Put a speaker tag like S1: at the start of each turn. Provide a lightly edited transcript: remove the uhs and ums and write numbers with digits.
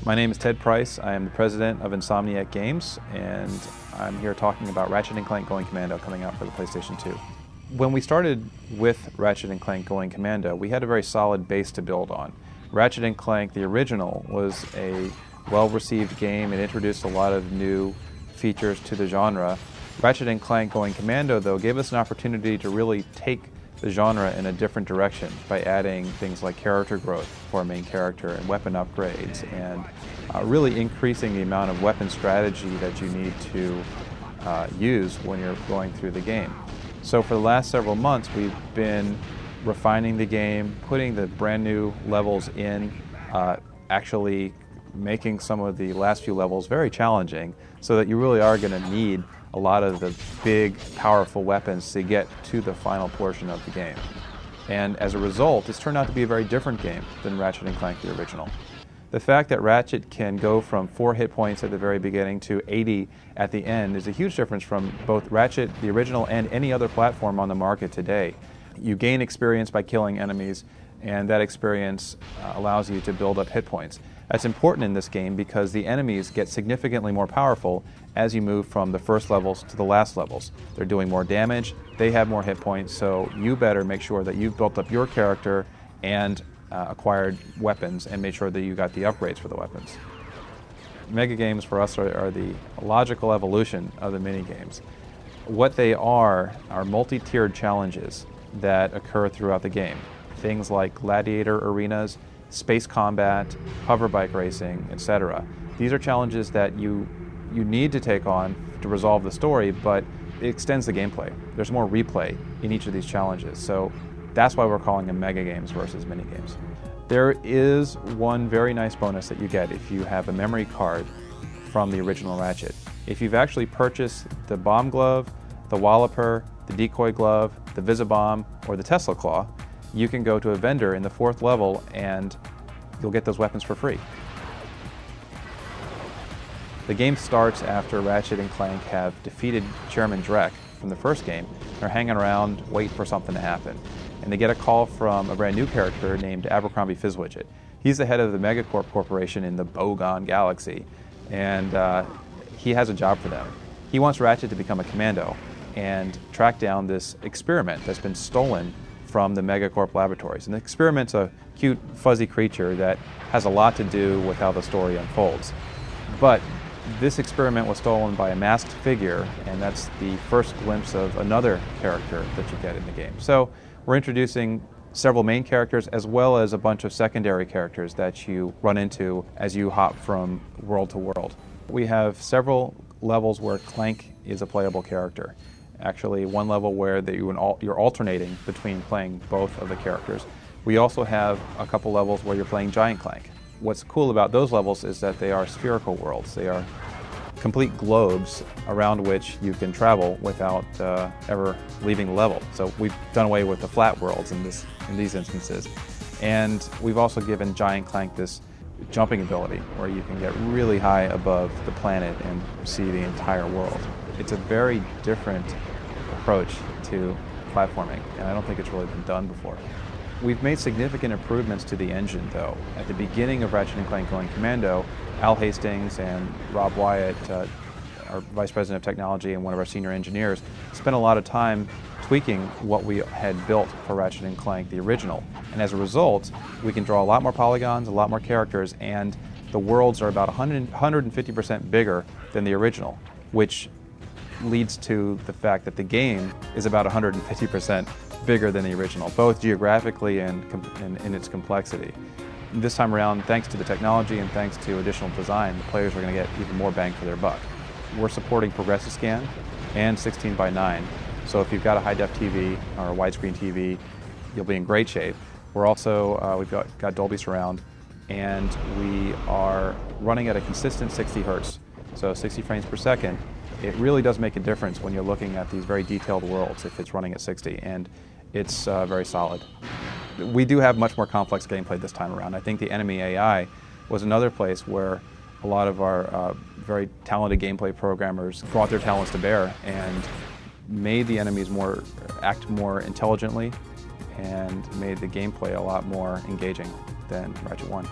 S1: My name is Ted Price. I am the president of Insomniac Games, and I'm here talking about Ratchet Clank Going Commando coming out for the PlayStation 2. When we started with Ratchet Clank Going Commando, we had a very solid base to build on. Ratchet Clank, the original, was a well-received game. It introduced a lot of new features to the genre. Ratchet Clank Going Commando, though, gave us an opportunity to really take the genre in a different direction by adding things like character growth for a main character and weapon upgrades, and really increasing the amount of weapon strategy that you need to use when you're going through the game. So for the last several months, we've been refining the game, putting the brand new levels in, actually making some of the last few levels very challenging, so that you really are going to need a lot of the big, powerful weapons to get to the final portion of the game. And as a result, it's turned out to be a very different game than Ratchet & Clank, the original. The fact that Ratchet can go from 4 hit points at the very beginning to 80 at the end is a huge difference from both Ratchet, the original, and any other platform on the market today. You gain experience by killing enemies, and that experience allows you to build up hit points. That's important in this game because the enemies get significantly more powerful as you move from the first levels to the last levels. They're doing more damage, they have more hit points, so you better make sure that you've built up your character and acquired weapons and made sure that you got the upgrades for the weapons. Mega games for us are the logical evolution of the mini games. What they are multi-tiered challenges that occur throughout the game. Things like gladiator arenas, space combat, hover bike racing, etc. These are challenges that you need to take on to resolve the story, but it extends the gameplay. There's more replay in each of these challenges, so that's why we're calling them mega games versus mini games. There is one very nice bonus that you get if you have a memory card from the original Ratchet. If you've actually purchased the bomb glove, the walloper, the decoy glove, the Visibomb, or the Tesla claw, you can go to a vendor in the 4th level and you'll get those weapons for free. The game starts after Ratchet and Clank have defeated Chairman Drek from the first game. They're hanging around, waiting for something to happen. And they get a call from a brand new character named Abercrombie Fizzwidget. He's the head of the Megacorp Corporation in the Bogon Galaxy, and he has a job for them. He wants Ratchet to become a commando and track down this experiment that's been stolen from the Megacorp laboratories. And the experiment's a cute, fuzzy creature that has a lot to do with how the story unfolds. But this experiment was stolen by a masked figure, and that's the first glimpse of another character that you get in the game. So we're introducing several main characters as well as a bunch of secondary characters that you run into as you hop from world to world. We have several levels where Clank is a playable character. Actually, one level where you're alternating between playing both of the characters. We also have a couple levels where you're playing Giant Clank. What's cool about those levels is that they are spherical worlds. They are complete globes around which you can travel without ever leaving the level. So we've done away with the flat worlds in these instances. And we've also given Giant Clank this jumping ability where you can get really high above the planet and see the entire world. It's a very different approach to platforming, and I don't think it's really been done before. We've made significant improvements to the engine, though. At the beginning of Ratchet & Clank Going Commando, Al Hastings and Rob Wyatt, our Vice President of Technology and one of our senior engineers, spent a lot of time tweaking what we had built for Ratchet & Clank, the original. And as a result, we can draw a lot more polygons, a lot more characters, and the worlds are about 150% bigger than the original, which leads to the fact that the game is about 150% bigger than the original, both geographically and in its complexity. This time around, thanks to the technology and thanks to additional design, the players are going to get even more bang for their buck. We're supporting progressive scan and 16:9, so if you've got a high-def TV or a widescreen TV, you'll be in great shape. We're also, we've got Dolby Surround, and we are running at a consistent 60 hertz, so 60 frames per second. It really does make a difference when you're looking at these very detailed worlds if it's running at 60, and it's very solid. We do have much more complex gameplay this time around. I think the enemy AI was another place where a lot of our very talented gameplay programmers brought their talents to bear and made the enemies act more intelligently and made the gameplay a lot more engaging than Ratchet 1.